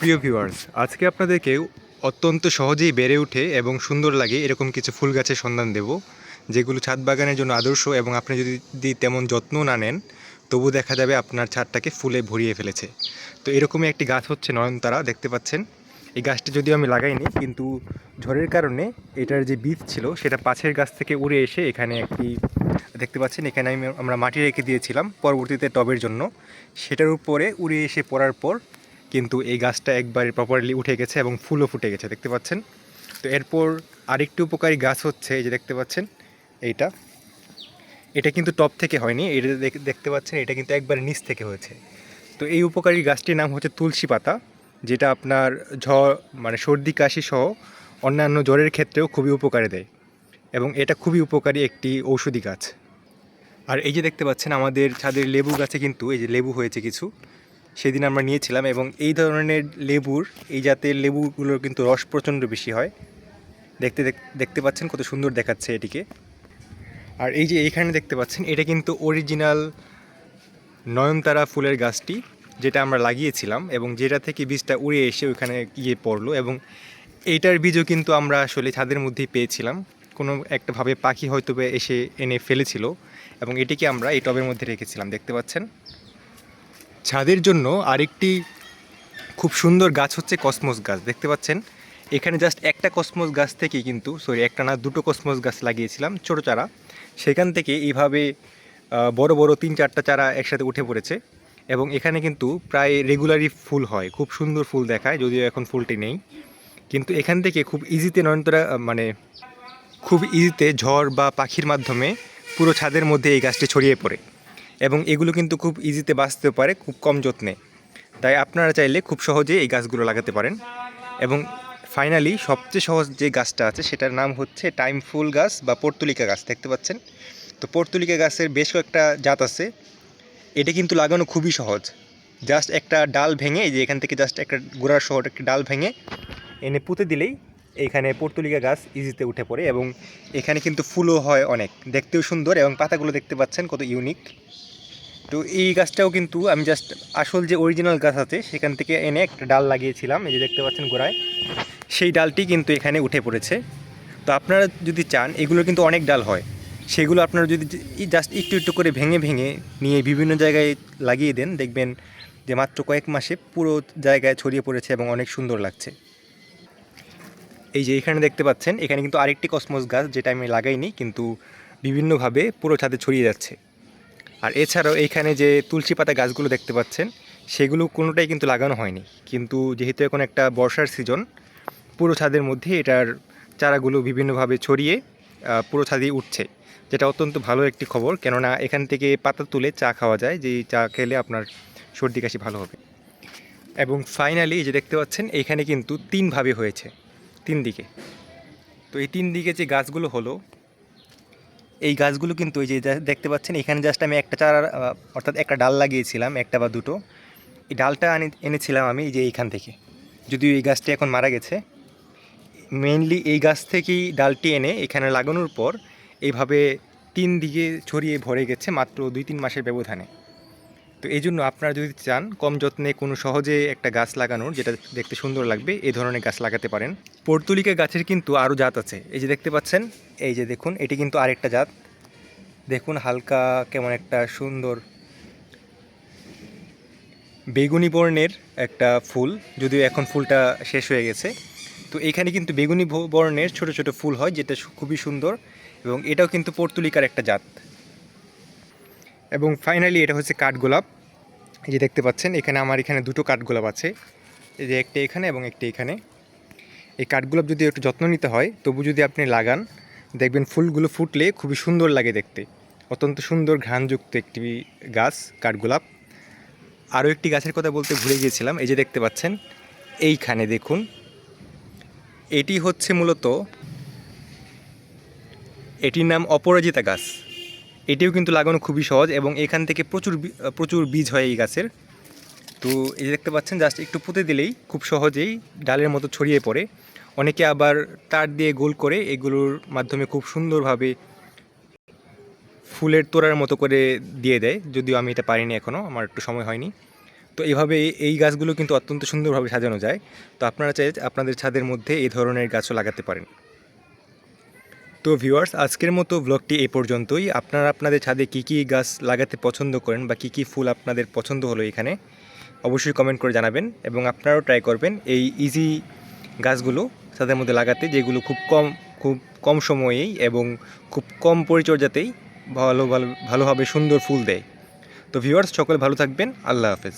প্রিয় ভিউয়ার্স, আজকে আপনাদেরকে অত্যন্ত সহজেই বেড়ে ওঠে এবং সুন্দর লাগে এরকম কিছু ফুল গাছের সন্ধান দেব, যেগুলো ছাদ বাগানের জন্য আদর্শ এবং আপনি যদি তেমন যত্ন না নেন তবু দেখা যাবে আপনার ছাদটাকে ফুলে ভরিয়ে ফেলেছে। তো এরকমই একটি গাছ হচ্ছে নয়নতারা, দেখতে পাচ্ছেন। এই গাছটি যদিও আমি লাগাইনি, কিন্তু ঝড়ের কারণে এটার যে বীজ ছিল সেটা পাশের গাছ থেকে উড়ে এসে এখানে একটি, দেখতে পাচ্ছেন, এখানে আমরা মাটি রেখে দিয়েছিলাম পরবর্তীতে টবের জন্য। সেটার উপরে উড়ে এসে পড়ার পর কিন্তু এই গাছটা একবারে প্রপারলি উঠে গেছে এবং ফুলও ফুটে গেছে, দেখতে পাচ্ছেন। তো এরপর আরেকটি উপকারী গাছ হচ্ছে এই যে দেখতে পাচ্ছেন এইটা। এটা কিন্তু টপ থেকে হয়নি, এটা দেখতে পাচ্ছেন, এটা কিন্তু একবারে নিচ থেকে হয়েছে। তো এই উপকারী গাছটির নাম হচ্ছে তুলসী পাতা, যেটা আপনার সর্দি কাশি সহ অন্যান্য জ্বরের ক্ষেত্রেও খুবই উপকারে দেয় এবং এটা খুবই উপকারী একটি ঔষধি গাছ। আর এই যে দেখতে পাচ্ছেন আমাদের ছাদের লেবু গাছে কিন্তু এই যে লেবু হয়েছে কিছু, সেদিন আমরা নিয়েছিলাম। এবং এই ধরনের লেবুর, এই জাতের লেবুগুলোর কিন্তু রস প্রচণ্ড বেশি হয়। দেখতে পাচ্ছেন কত সুন্দর দেখাচ্ছে এটিকে। আর এই যে এইখানে দেখতে পাচ্ছেন, এটা কিন্তু অরিজিনাল নয়নতারা ফুলের গাছটি, যেটা আমরা লাগিয়েছিলাম এবং যেটা থেকে বীজটা উড়ে এসে ওইখানে গিয়ে পড়লো। এবং এইটার বীজও কিন্তু আমরা আসলে ছাদের মধ্যেই পেয়েছিলাম, কোনো একটাভাবে পাখি হয়তো এসে এনে ফেলেছিল এবং এটিকে আমরা এই টবের মধ্যে রেখেছিলাম, দেখতে পাচ্ছেন। ছাদের জন্য আরেকটি খুব সুন্দর গাছ হচ্ছে কসমস গাছ, দেখতে পাচ্ছেন। এখানে জাস্ট একটা কসমস গাছ থেকে কিন্তু, একটা না, দুটো কসমস গাছ লাগিয়েছিলাম ছোটো চারা। সেখান থেকে এইভাবে বড় বড় 3-4টা চারা একসাথে উঠে পড়েছে এবং এখানে কিন্তু প্রায় রেগুলারই ফুল হয়, খুব সুন্দর ফুল দেখায়, যদিও এখন ফুলটি নেই। কিন্তু এখান থেকে খুব ইজিতে নয়নতারা খুব ইজিতে ঝড় বা পাখির মাধ্যমে পুরো ছাদের মধ্যে এই গাছটি ছড়িয়ে পড়ে এবং এগুলো কিন্তু খুব ইজিতে বাঁচতে পারে খুব কম যত্নে। তাই আপনারা চাইলে খুব সহজেই এই গাছগুলো লাগাতে পারেন। এবং ফাইনালি সবচেয়ে সহজ যে গাছটা আছে সেটার নাম হচ্ছে টাইম ফুল গাছ বা পর্তুলিকা গাছ, দেখতে পাচ্ছেন। তো পর্তুলিকা গাছের বেশ কয়েকটা জাত আছে। এটা কিন্তু লাগানো খুবই সহজ, জাস্ট একটা ডাল ভেঙে, এই যে এখান থেকে জাস্ট একটা গোড়ার সহ একটা ডাল ভেঙে এনে পুঁতে দিলেই এইখানে পর্তুলিকা গাছ ইজিতে উঠে পড়ে এবং এখানে কিন্তু ফুলও হয় অনেক, দেখতেও সুন্দর এবং পাতাগুলো দেখতে পাচ্ছেন কত ইউনিক। তো এই গাছটাও কিন্তু আমি জাস্ট আসল যে অরিজিনাল গাছ আছে সেখান থেকে এনে একটা ডাল লাগিয়েছিলাম, এই যে দেখতে পাচ্ছেন গোড়ায়, সেই ডালটি কিন্তু এখানে উঠে পড়েছে। তো আপনারা যদি চান, এগুলো কিন্তু অনেক ডাল হয়, সেগুলো আপনারা যদি জাস্ট একটু একটু করে ভেঙে ভেঙে নিয়ে বিভিন্ন জায়গায় লাগিয়ে দেন, দেখবেন যে মাত্র কয়েক মাসে পুরো জায়গায় ছড়িয়ে পড়েছে এবং অনেক সুন্দর লাগছে। এই যে এখানে দেখতে পাচ্ছেন, এখানে কিন্তু আরেকটি কসমস গাছ, যেটা আমি লাগাইনি, কিন্তু বিভিন্নভাবে পুরো ছাদে ছড়িয়ে যাচ্ছে। আর এছাড়াও এইখানে যে তুলসী পাতা গাছগুলো দেখতে পাচ্ছেন, সেগুলো কোনোটাই কিন্তু লাগানো হয়নি, কিন্তু যেহেতু এখন একটা বর্ষার সিজন, পুরো ছাদের মধ্যে এটার চারাগুলো বিভিন্নভাবে ছড়িয়ে পুরো ছাদেই উঠছে, যেটা অত্যন্ত ভালো একটি খবর। কেননা এখান থেকে পাতা তুলে চা খাওয়া যায়, যে চা খেলে আপনার সর্দি কাশি ভালো হবে। এবং ফাইনালি যে দেখতে পাচ্ছেন, এইখানে কিন্তু 3ভাবে হয়েছে, 3 দিকে। তো এই 3 দিকে যে গাছগুলো হলো, এই গাছগুলো কিন্তু এই যে দেখতে পাচ্ছেন, এখানে জাস্ট আমি একটা চারা অর্থাৎ একটা ডাল লাগিয়েছিলাম, একটা বা দুটো। এই ডালটা এনেছিলাম আমি এই যে এইখান থেকে, যদিও এই গাছটি এখন মারা গেছে। মেইনলি এই গাছ থেকেই ডালটি এনে এখানে লাগানোর পর এইভাবে 3 দিকে ছড়িয়ে ভরে গেছে মাত্র 2-3 মাসের ব্যবধানে। তো এই জন্য আপনারা যদি চান কম যত্নে কোনো সহজে একটা গাছ লাগানোর, যেটা দেখতে সুন্দর লাগবে, এই ধরনের গাছ লাগাতে পারেন। পর্তুলিকা গাছের কিন্তু আরও জাত আছে, এই যে দেখতে পাচ্ছেন, এই যে দেখুন, এটি কিন্তু আরেকটা জাত। দেখুন হালকা কেমন একটা সুন্দর বেগুনি বর্ণের একটা ফুল, যদিও এখন ফুলটা শেষ হয়ে গেছে। তো এখানে কিন্তু বেগুনি বর্ণের ছোট ছোট ফুল হয়, যেটা খুবই সুন্দর এবং এটাও কিন্তু পর্তুলিকার একটা জাত। এবং ফাইনালি এটা হচ্ছে কাঠগোলাপ, এই যে দেখতে পাচ্ছেন, এখানে দুটো কাঠগোলাপ আছে, এই যে একটা এখানে এবং একটা এখানে। এই কাঠগোলাপ যদি একটু যত্ন নিতে হয়, তবু যদি আপনি লাগান, দেখবেন ফুলগুলো ফুটলে খুবই সুন্দর লাগে দেখতে, অত্যন্ত সুন্দর ঘ্রাণযুক্ত একটি গাছ কাঠগোলাপ। আরও একটি গাছের কথা বলতে ভুলে গিয়েছিলাম, এই যে দেখতে পাচ্ছেন, এইখানে দেখুন, এটি হচ্ছে মূলত, এটির নাম অপরাজিতা গাছ। এটিও কিন্তু লাগানো খুবই সহজ এবং এখান থেকে প্রচুর বীজ হয় এই গাছের। তো এই যে দেখতে পাচ্ছেন, জাস্ট একটু পুঁতে দিলেই খুব সহজেই ডালের মতো ছড়িয়ে পড়ে। অনেকে আবার তার দিয়ে গোল করে এগুলোর মাধ্যমে খুব সুন্দরভাবে ফুলের তোড়ার মতো করে দিয়ে দেয়, যদিও আমি এটা পারিনি এখনও, আমার একটু সময় হয়নি। তো এইভাবে এই গাছগুলো কিন্তু অত্যন্ত সুন্দরভাবে সাজানো যায়। তো আপনারা চাই আপনাদের ছাদের মধ্যে এই ধরনের গাছও লাগাতে পারেন। তো ভিউয়ার্স, আজকের মতো ব্লগটি এই পর্যন্তই। আপনারা আপনাদের ছাদে কী কী গাছ লাগাতে পছন্দ করেন বা কী কী ফুল আপনাদের পছন্দ হলো এখানে অবশ্যই কমেন্ট করে জানাবেন, এবং আপনারাও ট্রাই করবেন এই ইজি গাছগুলো ছাদের মধ্যে লাগাতে, যেগুলো খুব কম সময়েই এবং খুব কম পরিচর্যাতেই ভালোভাবে সুন্দর ফুল দেয়। তো ভিউয়ার্স, সকলে ভালো থাকবেন। আল্লাহ হাফেজ।